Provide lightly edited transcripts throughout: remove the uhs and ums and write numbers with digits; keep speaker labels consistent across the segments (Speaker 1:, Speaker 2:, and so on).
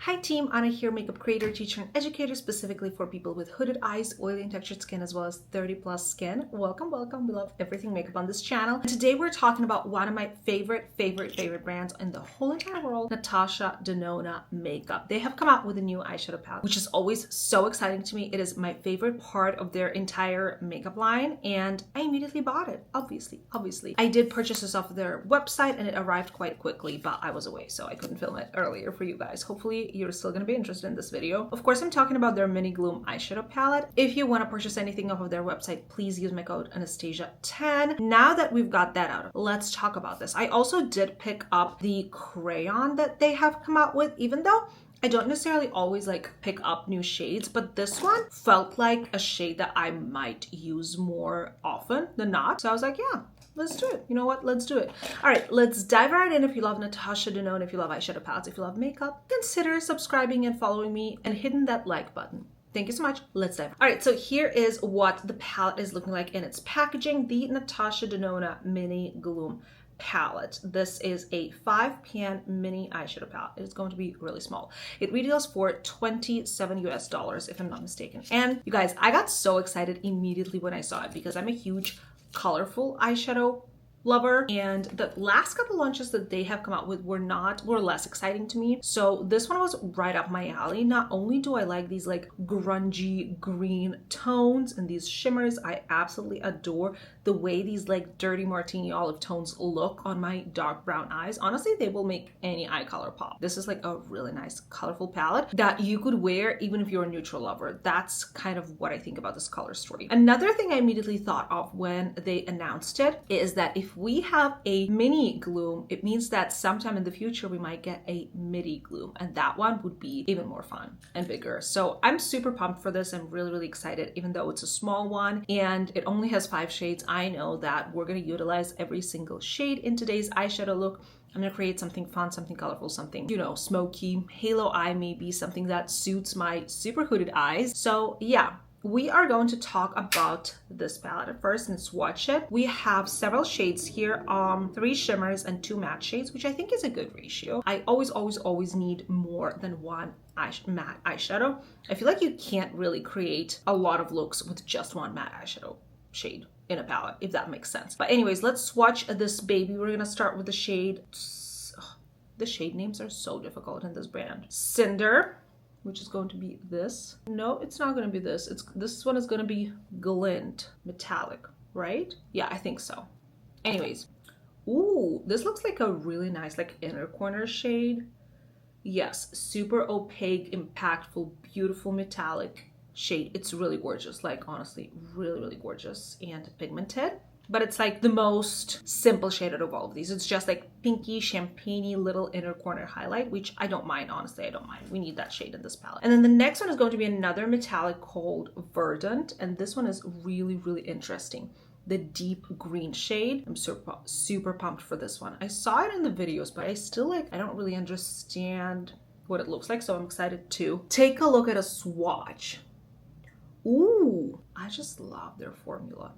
Speaker 1: Hi team, Anna here, makeup creator, teacher, and educator specifically for people with hooded eyes, oily and textured skin, as well as 30+ skin. Welcome, welcome. We love everything makeup on this channel. And today we're talking about one of my favorite brands in the whole entire world, Natasha Denona makeup. They have come out with a new eyeshadow palette, which is always so exciting to me. It is my favorite part of their entire makeup line, and I immediately bought it. Obviously. I did purchase this off of their website and it arrived quite quickly, but I was away, so I couldn't film it earlier for you guys. Hopefully you're still going to be interested in this video. Of course, I'm talking about their Mini Gloom eyeshadow palette. If you want to purchase anything off of their website, please use my code Anastasia10. Now that we've got that out, let's talk about this. I also did pick up the crayon that they have come out with, even though I don't necessarily always like pick up new shades, but this one felt like a shade that I might use more often than not. So I was like, yeah, let's do it. You know what? Let's do it. All right, let's dive right in. If you love Natasha Denona, if you love eyeshadow palettes, if you love makeup, consider subscribing and following me and hitting that like button. Thank you so much. Let's dive. All right, so here is what the palette is looking like in its packaging. The Natasha Denona Mini Gloom palette. This is a 5-pan mini eyeshadow palette. It is going to be really small. It retails for $27 US, if I'm not mistaken. And you guys, I got so excited immediately when I saw it because I'm a huge colorful eyeshadow lover, and the last couple launches that they have come out with were less exciting to me. So this one was right up my alley. Not only do I like these like grungy green tones and these shimmers, I absolutely adore the way these like dirty martini olive tones look on my dark brown eyes. Honestly, they will make any eye color pop. This is like a really nice colorful palette that you could wear even if you're a neutral lover. That's kind of what I think about this color story. Another thing I immediately thought of when they announced it is that if we have a mini gloom, it means that sometime in the future we might get a midi gloom, and that one would be even more fun and bigger. So I'm super pumped for this. I'm really excited, even though it's a small one and it only has 5 shades. I know that we're going to utilize every single shade in today's eyeshadow look. I'm going to create something fun, something colorful, something, you know, smoky, halo eye, maybe something that suits my super hooded eyes. So yeah, we are going to talk about this palette at first and swatch it. We have several shades here, 3 shimmers and 2 matte shades, which I think is a good ratio. I always need more than one matte eyeshadow. I feel like you can't really create a lot of looks with just one matte eyeshadow shade in a palette, if that makes sense. But anyways, let's swatch this baby. We're gonna start with the shade. The shade names are so difficult in this brand. Cinder, which is going to be this. No, it's not going to be this. This one is going to be glint metallic, right? Yeah, I think so. Anyways, ooh, this looks like a really nice like inner corner shade. Yes, super opaque, impactful, beautiful metallic shade. It's really gorgeous, like honestly, really gorgeous and pigmented. But it's like the most simple shade out of all of these. It's just like pinky, champagne-y little inner corner highlight, which I don't mind, honestly, I don't mind. We need that shade in this palette. And then the next one is going to be another metallic called Verdant, and this one is really interesting. The deep green shade. I'm super pumped for this one. I saw it in the videos, but I still I don't really understand what it looks like, so I'm excited to take a look at a swatch. Ooh, I just love their formula.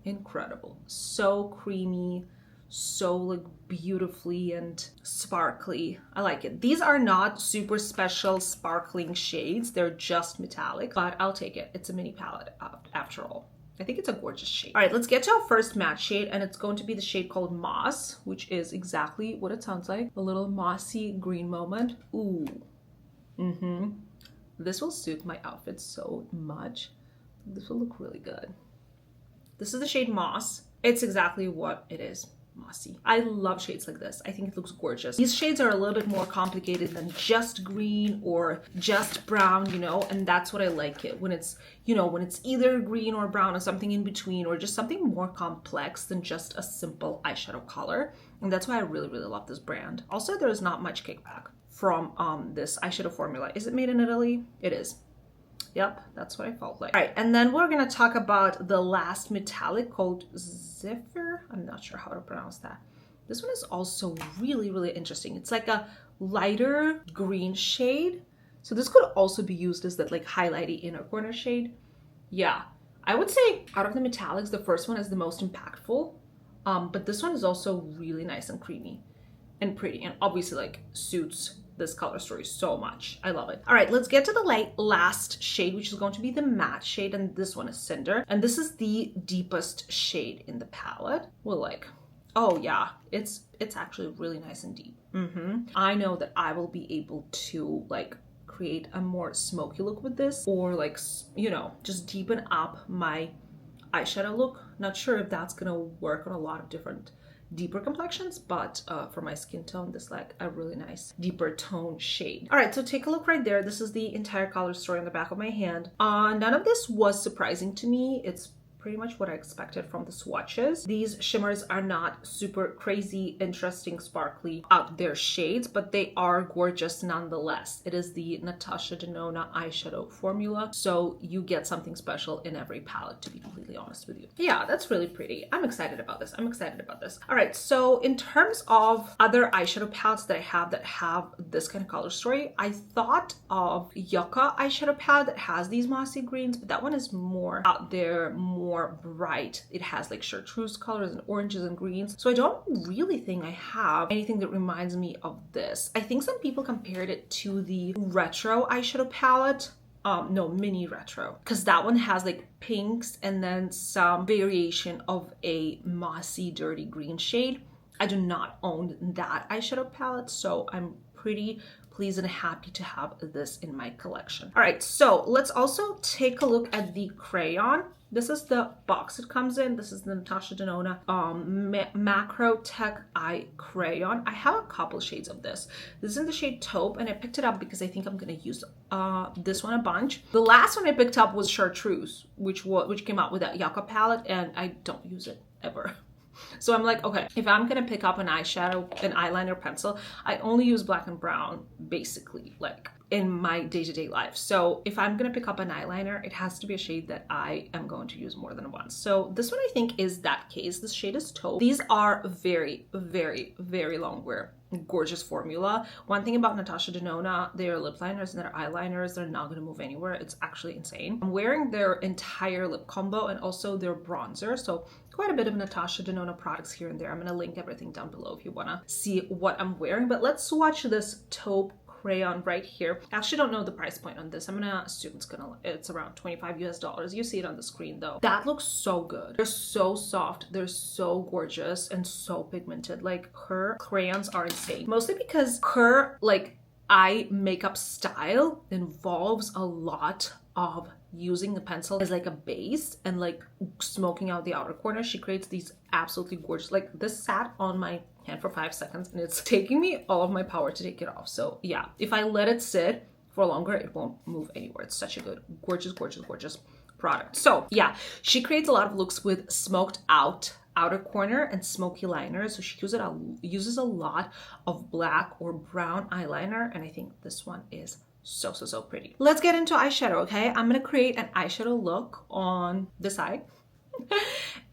Speaker 1: Incredible. So creamy, so like beautifully and sparkly. I like it. These are not super special sparkling shades. They're just metallic, but I'll take it. It's a mini palette after all. I think it's a gorgeous shade. All right, let's get to our first matte shade, and it's going to be the shade called Moss, which is exactly what it sounds like. A little mossy green moment. Ooh. This will suit my outfit so much. This will look really good. This is the shade Moss. It's exactly what it is, mossy. I love shades like this. I think it looks gorgeous. These shades are a little bit more complicated than just green or just brown, you know, and that's what I like it when it's, you know, when it's either green or brown or something in between, or just something more complex than just a simple eyeshadow color. And that's why I really love this brand. Also, there's not much kickback from this eyeshadow formula. Is it made in Italy? It is. Yep, that's what I felt like. All right, and then we're gonna talk about the last metallic called Zephyr. I'm not sure how to pronounce that. This one is also really interesting. It's like a lighter green shade. So this could also be used as that like highlighty inner corner shade. Yeah, I would say out of the metallics, the first one is the most impactful. But this one is also really nice and creamy and pretty, and obviously like suits this color story so much. I love it. All right, let's get to the last shade, which is going to be the matte shade, and this one is Cinder, and this is the deepest shade in the palette. Well, like, oh yeah, it's actually really nice and deep. I know that I will be able to like create a more smoky look with this, or like, you know, just deepen up my eyeshadow look. Not sure if that's gonna work on a lot of different deeper complexions, but for my skin tone, this like a really nice deeper tone shade. All right, so take a look right there. This is the entire color story on the back of my hand. None of this was surprising to me. It's pretty much what I expected from the swatches. These shimmers are not super crazy, interesting, sparkly, out there shades, but they are gorgeous nonetheless. It is the Natasha Denona eyeshadow formula, so you get something special in every palette, to be completely honest with you. Yeah, that's really pretty. I'm excited about this. I'm excited about this. All right, so in terms of other eyeshadow palettes that I have that have this kind of color story, I thought of Yucca eyeshadow palette that has these mossy greens, but that one is more out there, more bright. It has like chartreuse colors and oranges and greens. So I don't really think I have anything that reminds me of this. I think some people compared it to the retro eyeshadow palette. No, mini retro, because that one has like pinks and then some variation of a mossy dirty green shade. I do not own that eyeshadow palette, so I'm pretty pleased and happy to have this in my collection. All right, so let's also take a look at the crayon. This is the box it comes in. This is the Natasha Denona Macro Tech Eye Crayon. I have a couple shades of this. This is in the shade Taupe, and I picked it up because I think I'm gonna use this one a bunch. The last one I picked up was Chartreuse, which came out with that Yucca palette, and I don't use it ever. So I'm like, okay, if I'm gonna pick up an eyeshadow, an eyeliner pencil, I only use black and brown, basically, like in my day-to-day life. So if I'm gonna pick up an eyeliner, it has to be a shade that I am going to use more than once. So this one I think is that case. This shade is Taupe. These are very, very, very long wear. Gorgeous formula. One thing about Natasha Denona, their lip liners and their eyeliners, they're not going to move anywhere. It's actually insane. I'm wearing their entire lip combo and also their bronzer, so quite a bit of Natasha Denona products here and there. I'm going to link everything down below if you want to see what I'm wearing. But let's swatch this Taupe crayon right here. I actually don't know the price point on this. I'm gonna assume it's around $25 US. You see it on the screen though. That looks so good. They're so soft, they're so gorgeous and so pigmented. Like, her crayons are insane, mostly because her like eye makeup style involves a lot of using the pencil as like a base and like smoking out the outer corner. She creates these absolutely gorgeous, like this sat on my hand for 5 seconds and it's taking me all of my power to take it off. So yeah, if I let it sit for longer, it won't move anywhere. It's such a good, gorgeous, gorgeous, gorgeous product. So yeah, she creates a lot of looks with smoked out outer corner and smoky liner. So she uses a lot of black or brown eyeliner, and I think this one is so pretty. Let's get into eyeshadow, okay? I'm gonna create an eyeshadow look on this eye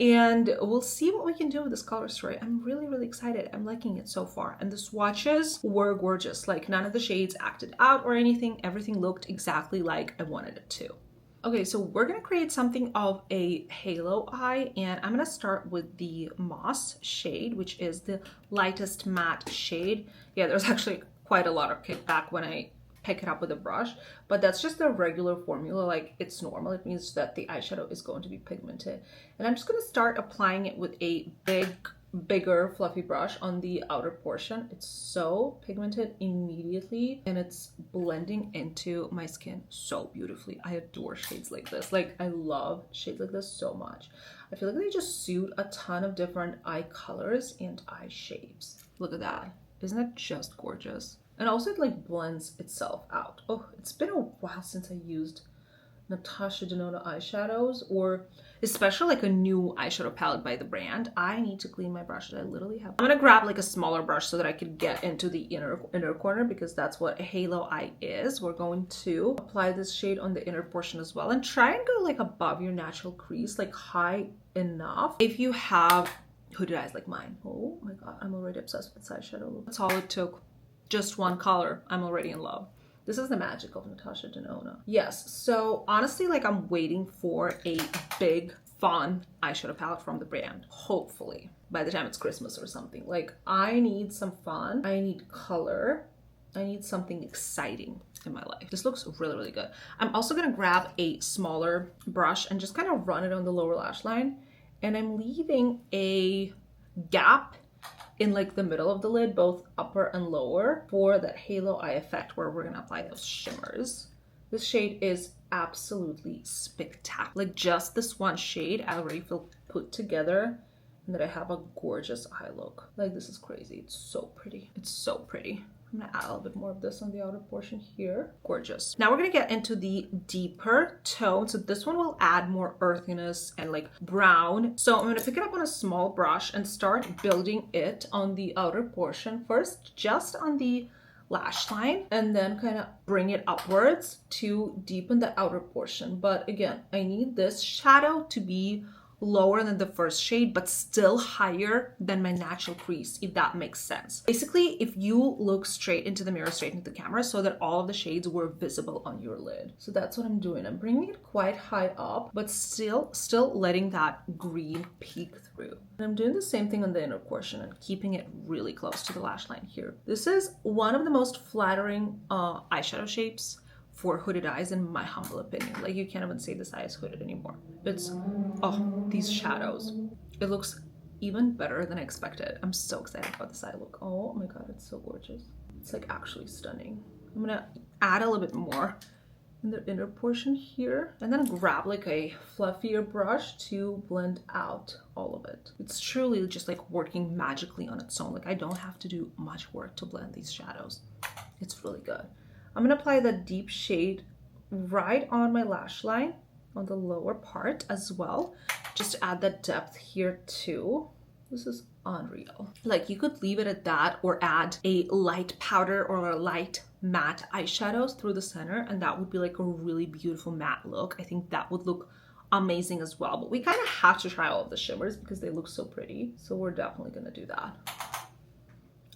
Speaker 1: and we'll see what we can do with this color story. I'm really excited. I'm liking it so far, and the swatches were gorgeous. Like, none of the shades acted out or anything. Everything looked exactly like I wanted it to. Okay, so we're gonna create something of a halo eye, and I'm gonna start with the Moss shade, which is the lightest matte shade. Yeah, there's actually quite a lot of kickback when I pick it up with a brush, but that's just the regular formula. Like, it's normal. It means that the eyeshadow is going to be pigmented, and I'm just going to start applying it with a bigger fluffy brush on the outer portion. It's so pigmented immediately, and it's blending into my skin so beautifully. I adore shades like this. Like, I love shades like this so much. I feel like they just suit a ton of different eye colors and eye shapes. Look at that. Isn't that just gorgeous? And also it like blends itself out. Oh, it's been a while since I used Natasha Denona eyeshadows, or especially like a new eyeshadow palette by the brand. I need to clean my brushes. I literally have. I'm gonna grab like a smaller brush so that I could get into the inner corner, because that's what a halo eye is. We're going to apply this shade on the inner portion as well, and try and go like above your natural crease, like high enough. If you have hooded eyes like mine. Oh my god, I'm already obsessed with this eyeshadow. That's all it took. Just one color, I'm already in love. This is the magic of Natasha Denona. Yes, so honestly, like, I'm waiting for a big, fun eyeshadow palette from the brand. Hopefully, by the time it's Christmas or something. Like, I need some fun. I need color. I need something exciting in my life. This looks really, really good. I'm also gonna grab a smaller brush and just kind of run it on the lower lash line. And I'm leaving a gap in like the middle of the lid, both upper and lower, for that halo eye effect where we're gonna apply those shimmers. This shade is absolutely spectacular. Like just this one shade, I already feel put together and that I have a gorgeous eye look. Like this is crazy. It's so pretty. It's so pretty. I'm gonna add a little bit more of this on the outer portion here. Gorgeous. Now we're gonna get into the deeper tone. So this one will add more earthiness and like brown. So I'm gonna pick it up on a small brush and start building it on the outer portion. First, just on the lash line, and then kind of bring it upwards to deepen the outer portion. But again, I need this shadow to be lower than the first shade, but still higher than my natural crease, if that makes sense. Basically, if you look straight into the mirror, straight into the camera, so that all of the shades were visible on your lid. So that's what I'm doing. I'm bringing it quite high up, but still letting that green peek through. And I'm doing the same thing on the inner portion and keeping it really close to the lash line here. This is one of the most flattering eyeshadow shapes for hooded eyes, in my humble opinion. Like you can't even say this eye is hooded anymore. It's, oh, these shadows. It looks even better than I expected. I'm so excited about this eye look. Oh my God, it's so gorgeous. It's like actually stunning. I'm gonna add a little bit more in the inner portion here, and then grab like a fluffier brush to blend out all of it. It's truly just like working magically on its own. Like I don't have to do much work to blend these shadows. It's really good. I'm gonna apply the deep shade right on my lash line on the lower part as well, just to add that depth here too. This is unreal. Like you could leave it at that or add a light powder or a light matte eyeshadows through the center, and that would be like a really beautiful matte look. I think that would look amazing as well, but we kind of have to try all of the shimmers because they look so pretty. So we're definitely gonna do that.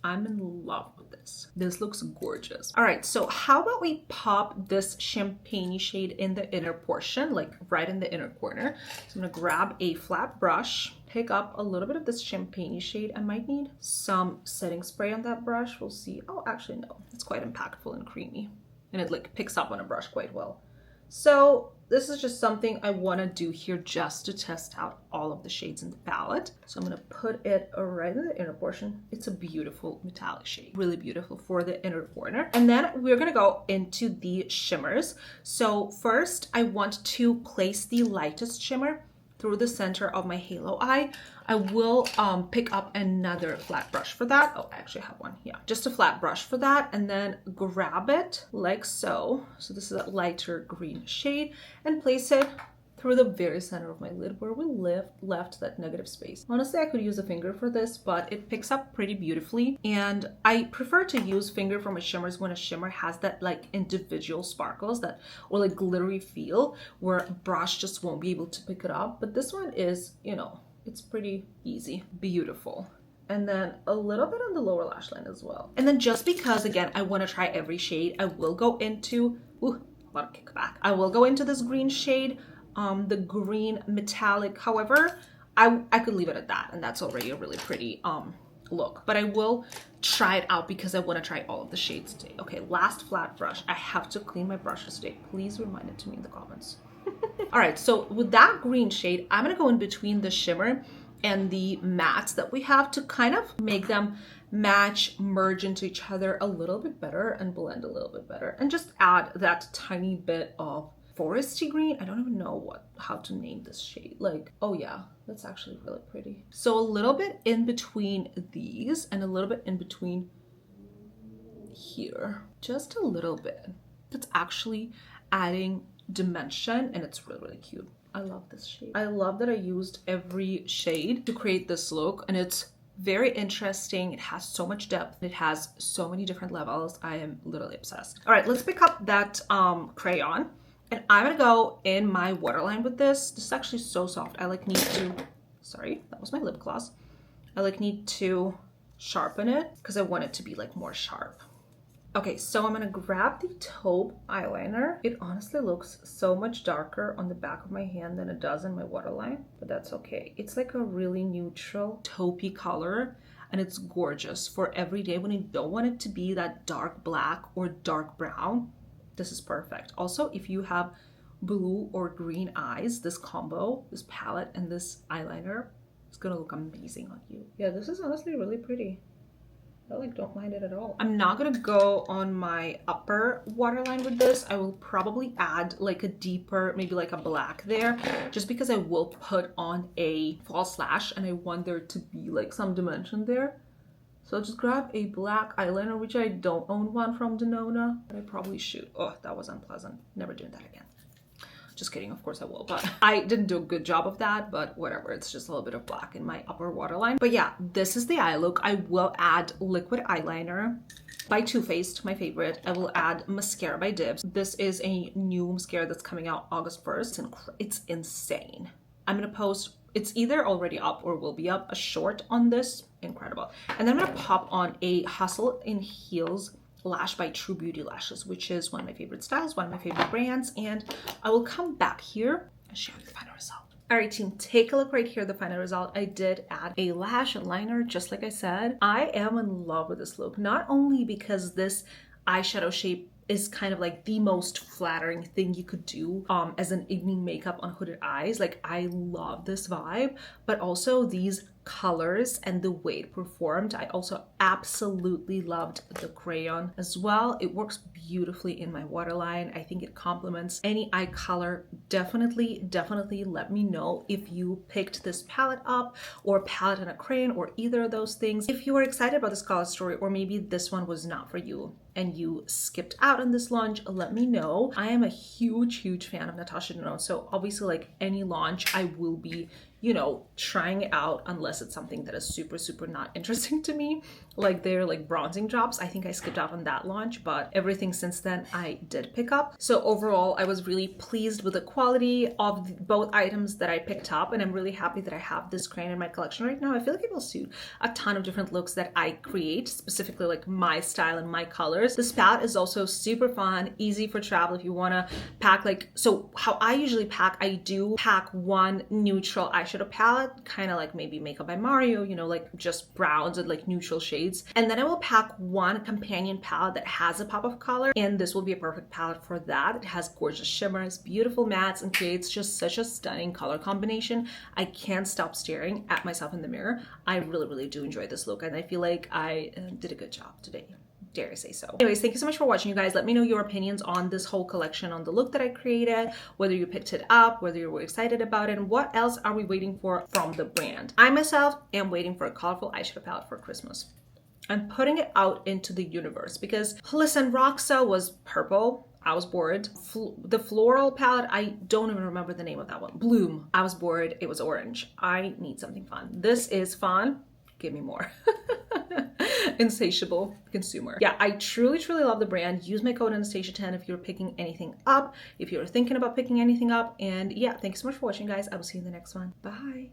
Speaker 1: I'm in love with this. This looks gorgeous. All right, so how about we pop this champagne shade in the inner portion, like right in the inner corner. So I'm gonna grab a flat brush, pick up a little bit of this champagne shade. I might need some setting spray on that brush. We'll see. Oh, actually no, it's quite impactful and creamy. And it like picks up on a brush quite well. So this is just something I want to do here just to test out all of the shades in the palette. So I'm going to put it right in the inner portion. It's a beautiful metallic shade, really beautiful for the inner corner. And then we're going to go into the shimmers. So first I want to place the lightest shimmer through the center of my halo eye. I will pick up another flat brush for that. Oh, I actually have one. Yeah, just a flat brush for that, and then grab it like so. So this is a lighter green shade, and place it through the very center of my lid where we left that negative space. Honestly, I could use a finger for this, but it picks up pretty beautifully. And I prefer to use finger for my shimmers when a shimmer has that like individual sparkles that or like glittery feel where a brush just won't be able to pick it up. But this one is, you know, it's pretty easy, beautiful. And then a little bit on the lower lash line as well. And then just because, again, I want to try every shade, I will go into, ooh, a lot of kickback. I will go into this green shade, the green metallic. However, I could leave it at that, and that's already a really pretty look. But I will try it out because I want to try all of the shades today. Okay, last flat brush. I have to clean my brushes today. Please remind it to me in the comments. All right, so with that green shade, I'm gonna go in between the shimmer and the mattes that we have to kind of make them match, merge into each other a little bit better and blend a little bit better, and just add that tiny bit of foresty green. I don't even know how to name this shade. Like, oh yeah, that's actually really pretty. So a little bit in between these and a little bit in between here, just a little bit. That's actually adding dimension, and it's really, really cute. I love this shade. I love that I used every shade to create this look, and it's very interesting. It has so much depth. It has so many different levels. I am literally obsessed. All right, let's pick up that crayon, and I'm gonna go in my waterline with this. This is actually so soft. I like need to, sorry, that was my lip gloss. I like need to sharpen it because I want it to be like more sharp. Okay, so I'm gonna grab the taupe eyeliner. It honestly looks so much darker on the back of my hand than it does in my waterline, but that's okay. It's like a really neutral taupey color. and it's gorgeous for every day when you don't want it to be that dark black or dark brown. This is perfect. Also, if you have blue or green eyes, this combo, this palette and this eyeliner, it's gonna look amazing on you. Yeah, this is honestly really pretty. I like don't mind it at all. I'm not gonna go on my upper waterline with this. I will probably add like a deeper, maybe like a black there, just because I will put on a false lash and I want there to be like some dimension there. So I'll just grab a black eyeliner, which I don't own one from Denona, but I probably should. Oh, that was unpleasant. Never doing that again. Just kidding, of course I will, but I didn't do a good job of that, but whatever, it's just a little bit of black in my upper waterline. But yeah, this is the eye look. I will add liquid eyeliner by Too Faced, my favorite. I will add mascara by Dibs. This is a new mascara that's coming out August 1st. It's insane. I'm gonna post, it's either already up or will be up, a short on this. Incredible. And then I'm gonna pop on a Hustle in Heels lash by True Beauty Lashes, which is one of my favorite styles, one of my favorite brands, and I will come back here and show you the final result. All right, team, take a look right here, the final result. I did add a lash liner, just like I said. I am in love with this look, not only because this eyeshadow shape is kind of like the most flattering thing you could do as an evening makeup on hooded eyes. Like, I love this vibe, but also these colors and the way it performed. I also absolutely loved the crayon as well. It works beautifully in my waterline. I think it complements any eye color. Definitely let me know if you picked this palette up or palette and a crayon or either of those things. If you were excited about this color story, or maybe this one was not for you and you skipped out on this launch, let me know. I am a huge fan of Natasha Denona, so obviously like any launch I will be, you know, trying it out unless it's something that is super not interesting to me, like their like bronzing drops. I think I skipped out on that launch, but everything since then I did pick up. So overall I was really pleased with the quality of both items that I picked up, and I'm really happy that I have this crayon in my collection right now. I feel like it will suit a ton of different looks that I create, specifically like my style and my colors. This palette is also super fun, easy for travel if you want to pack. Like, so how I usually pack, I do pack one neutral eyeshadow palette, kind of like maybe Makeup by Mario, you know, like just browns and like neutral shades, and then I will pack one companion palette that has a pop of color, and this will be a perfect palette for that. It has gorgeous shimmers, beautiful mattes, and creates just such a stunning color combination. I can't stop staring at myself in the mirror. I really do enjoy this look, and I feel like I did a good job today. Dare I say so. Anyways, thank you so much for watching, you guys. Let me know your opinions on this whole collection, on the look that I created, whether you picked it up, whether you were excited about it, and what else are we waiting for from the brand. I myself am waiting for a colorful eyeshadow palette for Christmas. I'm putting it out into the universe because, listen, Roxa was purple. I was bored. The floral palette, I don't even remember the name of that one. Bloom. I was bored. It was orange. I need something fun. This is fun. Give me more. Insatiable consumer. Yeah, I truly love the brand. Use my code Anastasia10 if you're picking anything up, if you're thinking about picking anything up. And yeah, thanks so much for watching, guys. I will see you in the next one. Bye.